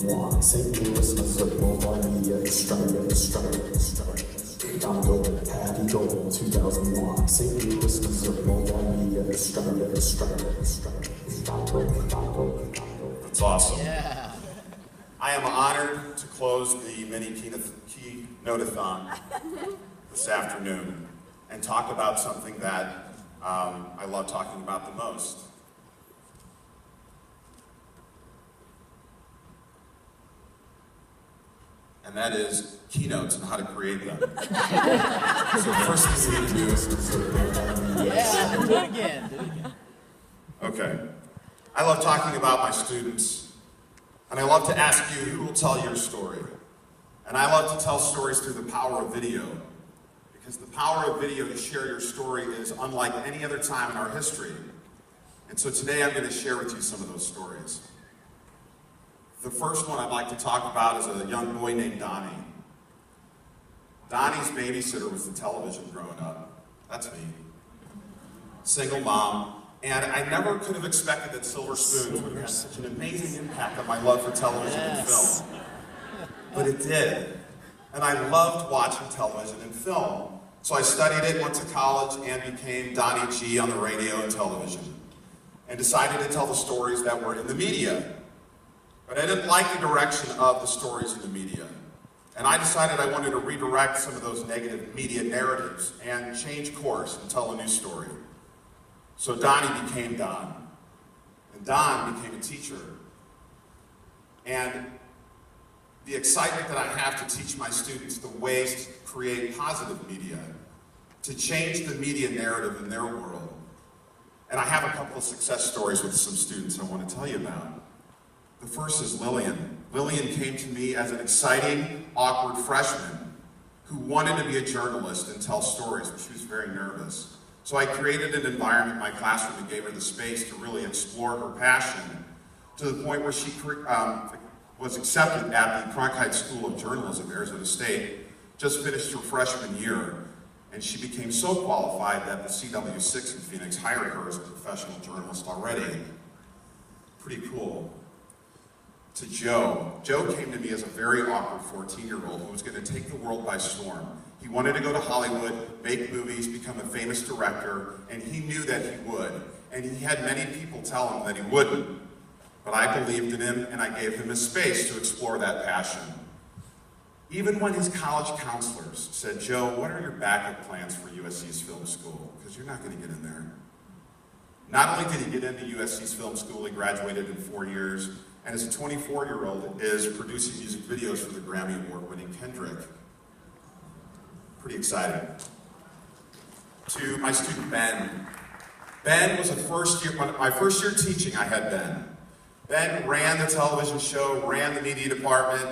St. Louis, Missouri, multimedia, Australia. I'm Goble, Patty Goble, 2001. St. Louis, Missouri, multimedia, Australia. That's awesome. Yeah. I am honored to close the mini keynote-a-thon this afternoon and talk about something that I love talking about the most. And that is keynotes and how to create them. So first thing we need to do is... Yeah, do it again. Okay. I love talking about my students, and I love to ask you who will tell your story. And I love to tell stories through the power of video, because the power of video to share your story is unlike any other time in our history. And so today I'm going to share with you some of those stories. The first one I'd like to talk about is a young boy named Donnie. Donnie's babysitter was the television growing up. That's me. Single mom. And I never could have expected that Silver Spoons would have such an amazing impact on my love for television and film. But it did. And I loved watching television and film. So I studied it, went to college, and became Donnie G on the radio and television. And decided to tell the stories that were in the media. But I didn't like the direction of the stories in the media. And I decided I wanted to redirect some of those negative media narratives and change course and tell a new story. So Donnie became Don. And Don became a teacher. And the excitement that I have to teach my students the ways to create positive media, to change the media narrative in their world. And I have a couple of success stories with some students I want to tell you about. The first is Lillian. Lillian came to me as an exciting, awkward freshman who wanted to be a journalist and tell stories, but she was very nervous. So I created an environment in my classroom that gave her the space to really explore her passion to the point where she was accepted at the Cronkite School of Journalism, Arizona State, just finished her freshman year, and she became so qualified that the CW6 in Phoenix hired her as a professional journalist already. Pretty cool. To Joe. Joe came to me as a very awkward 14-year-old who was going to take the world by storm. He wanted to go to Hollywood, make movies, become a famous director, and he knew that he would. And he had many people tell him that he wouldn't. But I believed in him, and I gave him a space to explore that passion. Even when his college counselors said, Joe, what are your backup plans for USC's film school? Because you're not going to get in there. Not only did he get into USC's film school, he graduated in 4 years, and as a 24-year-old is producing music videos for the Grammy Award-winning Kendrick. Pretty exciting. To my student Ben. Ben was my first year teaching, I had Ben. Ben ran the television show, ran the media department.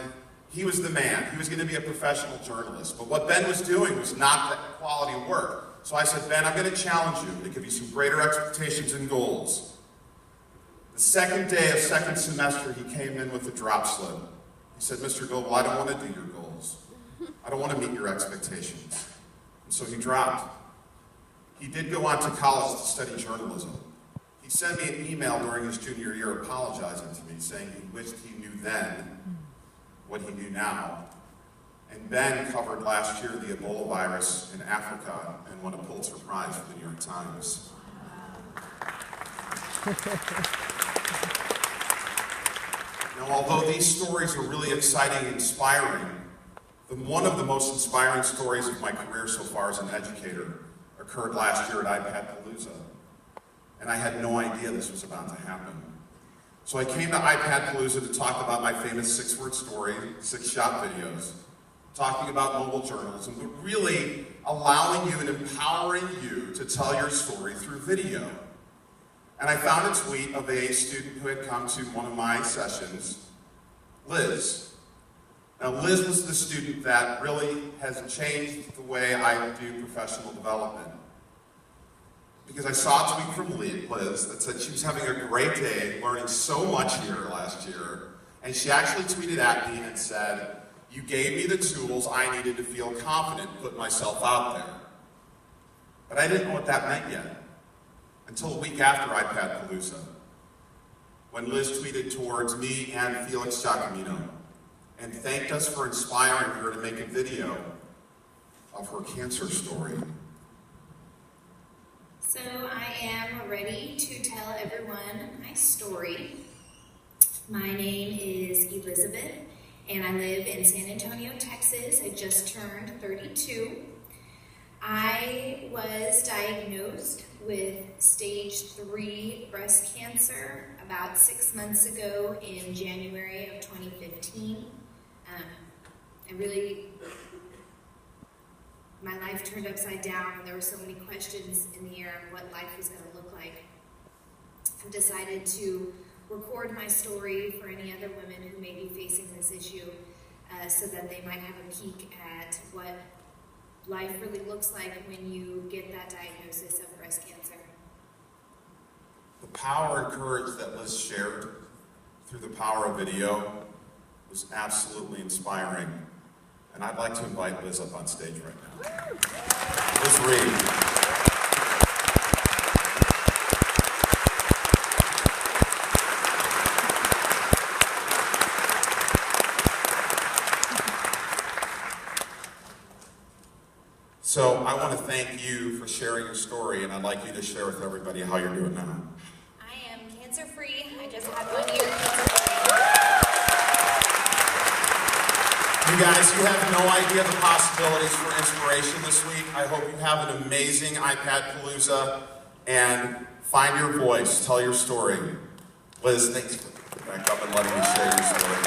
He was the man. He was going to be a professional journalist. But what Ben was doing was not that quality work. So I said, Ben, I'm going to challenge you to give you some greater expectations and goals. The second day of second semester, he came in with a drop slip. He said, Mr. Goble, I don't want to do your goals. I don't want to meet your expectations. And so he dropped. He did go on to college to study journalism. He sent me an email during his junior year apologizing to me, saying he wished he knew then what he knew now. And Ben covered last year the Ebola virus in Africa and won a Pulitzer Prize for the New York Times. Now, although these stories are really exciting and inspiring, one of the most inspiring stories of my career so far as an educator occurred last year at iPadpalooza. And I had no idea this was about to happen. So I came to iPadpalooza to talk about my famous 6-word story, 6-shot videos, talking about mobile journalism, but really allowing you and empowering you to tell your story through video. And I found a tweet of a student who had come to one of my sessions, Liz. Now, Liz was the student that really has changed the way I do professional development. Because I saw a tweet from Liz that said she was having a great day, learning so much here last year, and she actually tweeted at me and said, you gave me the tools I needed to feel confident, put myself out there. But I didn't know what that meant yet, until a week after iPadpalooza. when Liz tweeted towards me and Felix Giacomino and thanked us for inspiring her to make a video of her cancer story. So I am ready to tell everyone my story. My name is Elizabeth, and I live in San Antonio, Texas. I just turned 32. I was diagnosed with stage 3 breast cancer about 6 months ago in January of 2015. My life turned upside down, and there were so many questions in the air of what life was going to look like. I've decided to record my story for any other women who may be facing this issue so that they might have a peek at what life really looks like when you get that diagnosis of breast cancer. The power and courage that Liz shared through the power of video was absolutely inspiring. And I'd like to invite Liz up on stage right now. Liz Reed. So I want to thank you for sharing your story, and I'd like you to share with everybody how you're doing now. I am cancer-free. I just had 1 year cancer-free. You guys, you have no idea the possibilities for inspiration this week. I hope you have an amazing iPadpalooza, and find your voice, tell your story. Liz, thanks for coming back up and letting me share your story.